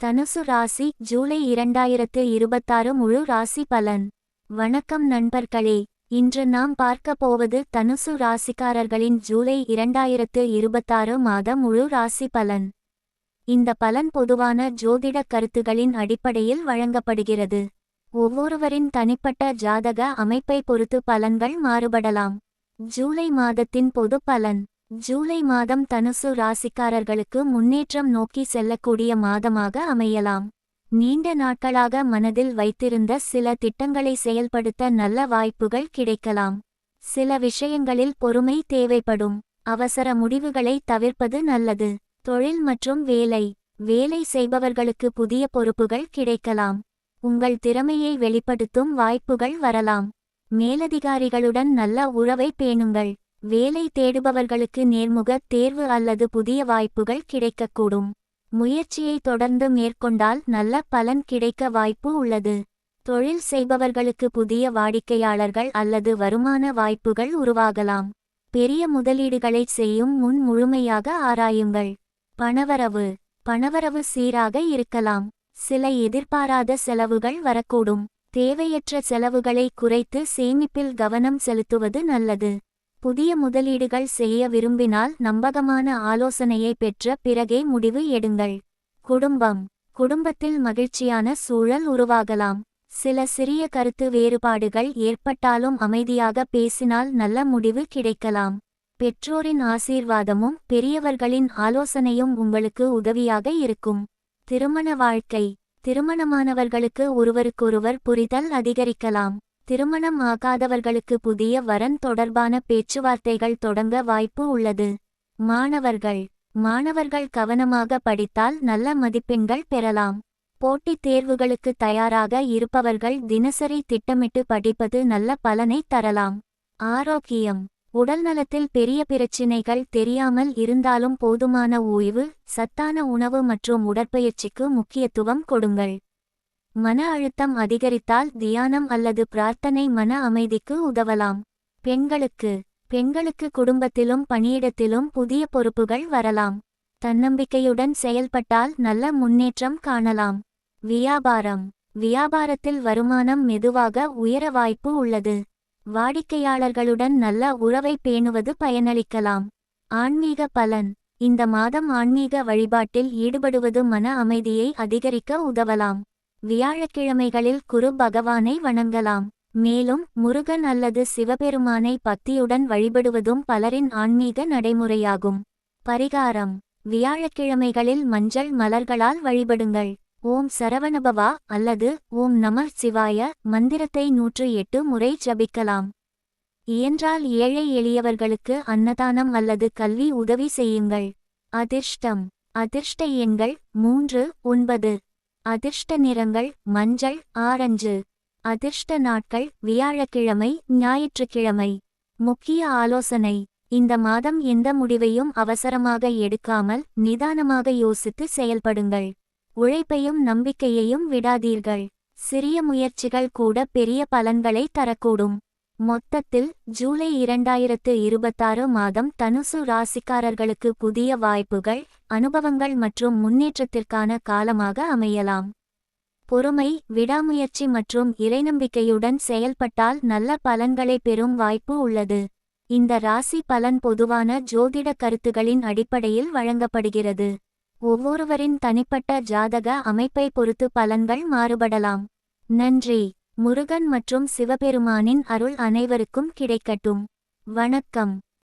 தனுசு ராசி ஜூலை 2026 முழு ராசி பலன். வணக்கம் நண்பர்களே, இன்று நாம் பார்க்க போவது தனுசு ராசிக்காரர்களின் ஜூலை 2026 மாத முழு ராசி பலன். இந்த பலன் பொதுவான ஜோதிட கருத்துகளின் அடிப்படையில் வழங்கப்படுகிறது. ஒவ்வொருவரின் தனிப்பட்ட ஜாதக அமைப்பை பொறுத்து பலன்கள் மாறுபடலாம். ஜூலை மாதத்தின் பொது பலன். ஜூலை மாதம் தனுசு ராசிக்காரர்களுக்கு முன்னேற்றம் நோக்கி செல்லக்கூடிய மாதமாக அமையலாம். நீண்ட நாட்களாக மனதில் வைத்திருந்த சில திட்டங்களை செயல்படுத்த நல்ல வாய்ப்புகள் கிடைக்கலாம். சில விஷயங்களில் பொறுமை தேவைப்படும். அவசர முடிவுகளை தவிர்ப்பது நல்லது. தொழில் மற்றும் வேலை. வேலை செய்பவர்களுக்கு புதிய பொறுப்புகள் கிடைக்கலாம். உங்கள் திறமையை வெளிப்படுத்தும் வாய்ப்புகள் வரலாம். மேலதிகாரிகளுடன் நல்ல உறவை பேணுங்கள். வேலை தேடுபவர்களுக்கு நேர்முக தேர்வு அல்லது புதிய வாய்ப்புகள் கிடைக்கக்கூடும். முயற்சியை தொடர்ந்து மேற்கொண்டால் நல்ல பலன் கிடைக்க வாய்ப்பு உள்ளது. தொழில் செய்பவர்களுக்கு புதிய வாடிக்கையாளர்கள் அல்லது வருமான வாய்ப்புகள் உருவாகலாம். பெரிய முதலீடுகளை செய்யும் முன் முழுமையாக ஆராயுங்கள். பணவரவு. பணவரவு சீராக இருக்கலாம். சில எதிர்பாராத செலவுகள் வரக்கூடும். தேவையற்ற செலவுகளை குறைத்து சேமிப்பில் கவனம் செலுத்துவது நல்லது. புதிய முதலீடுகள் செய்ய விரும்பினால் நம்பகமான ஆலோசனையை பெற்ற பிறகே முடிவு எடுங்கள். குடும்பம். குடும்பத்தில் மகிழ்ச்சியான சூழல் உருவாகலாம். சில சிறிய கருத்து வேறுபாடுகள் ஏற்பட்டாலும் அமைதியாக பேசினால் நல்ல முடிவு கிடைக்கலாம். பெற்றோரின் ஆசீர்வாதமும் பெரியவர்களின் ஆலோசனையும் உங்களுக்கு உதவியாக இருக்கும். திருமண வாழ்க்கை. திருமணமானவர்களுக்கு ஒருவருக்கொருவர் புரிதல் அதிகரிக்கலாம். திருமணம் ஆகாதவர்களுக்கு புதிய வரன் தொடர்பான பேச்சுவார்த்தைகள் தொடங்க வாய்ப்பு உள்ளது. மாணவர்கள். மாணவர்கள் கவனமாக படித்தால் நல்ல மதிப்பெண்கள் பெறலாம். போட்டித் தேர்வுகளுக்கு தயாராக இருப்பவர்கள் தினசரி திட்டமிட்டு படிப்பது நல்ல பலனை தரலாம். ஆரோக்கியம். உடல்நலத்தில் பெரிய பிரச்சினைகள் தெரியாமல் இருந்தாலும் போதுமான ஓய்வு, சத்தான உணவு மற்றும் உடற்பயிற்சிக்கு முக்கியத்துவம் கொடுங்கள். மன அழுத்தம் அதிகரித்தால் தியானம் அல்லது பிரார்த்தனை மன அமைதிக்கு உதவலாம். பெண்களுக்கு குடும்பத்திலும் பணியிடத்திலும் புதிய பொறுப்புகள் வரலாம். தன்னம்பிக்கையுடன் செயல்பட்டால் நல்ல முன்னேற்றம் காணலாம். வியாபாரம். வியாபாரத்தில் வருமானம் மெதுவாக உயர வாய்ப்பு உள்ளது. வாடிக்கையாளர்களுடன் நல்ல உறவை பேணுவது பயனளிக்கலாம். ஆன்மீக பலன். இந்த மாதம் ஆன்மீக வழிபாட்டில் ஈடுபடுவது மன அமைதியை அதிகரிக்க உதவலாம். வியாழக்கிழமைகளில் குரு பகவானை வணங்கலாம். மேலும் முருகன் அல்லது சிவபெருமானை பக்தியுடன் வழிபடுவதும் பலரின் ஆன்மீக நடைமுறையாகும். பரிகாரம். வியாழக்கிழமைகளில் மஞ்சள் மலர்களால் வழிபடுங்கள். ஓம் சரவணபவா அல்லது ஓம் நமः சிவாய மந்திரத்தை 108 முறை ஜபிக்கலாம். இயன்றால் ஏழை எளியவர்களுக்கு அன்னதானம் அல்லது கல்வி உதவி செய்யுங்கள். அதிர்ஷ்டம். அதிர்ஷ்ட எண்கள் 3, 9. அதிர்ஷ்ட நிறங்கள் மஞ்சள், ஆரஞ்சு. அதிர்ஷ்ட நாட்கள் வியாழக்கிழமை, ஞாயிற்றுக்கிழமை. முக்கிய ஆலோசனை. இந்த மாதம் எந்த முடிவையும் அவசரமாக எடுக்காமல் நிதானமாக யோசித்து செயல்படுங்கள். உழைப்பையும் நம்பிக்கையையும் விடாதீர்கள். சிறிய முயற்சிகள் கூட பெரிய பலன்களை தரக்கூடும். மொத்தத்தில் ஜூலை 2026 மாதம் தனுசு ராசிக்காரர்களுக்கு புதிய வாய்ப்புகள், அனுபவங்கள் மற்றும் முன்னேற்றத்திற்கான காலமாக அமையலாம். பொறுமை, விடாமுயற்சி மற்றும் இறைநம்பிக்கையுடன் செயல்பட்டால் நல்ல பலன்களை பெறும் வாய்ப்பு உள்ளது. இந்த ராசி பலன் பொதுவான ஜோதிட கருத்துகளின் அடிப்படையில் வழங்கப்படுகிறது. ஒவ்வொருவரின் தனிப்பட்ட ஜாதக அமைப்பை பொறுத்து பலன்கள் மாறுபடலாம். நன்றி. முருகன் மற்றும் சிவபெருமானின் அருள் அனைவருக்கும் கிடைக்கட்டும். வணக்கம்.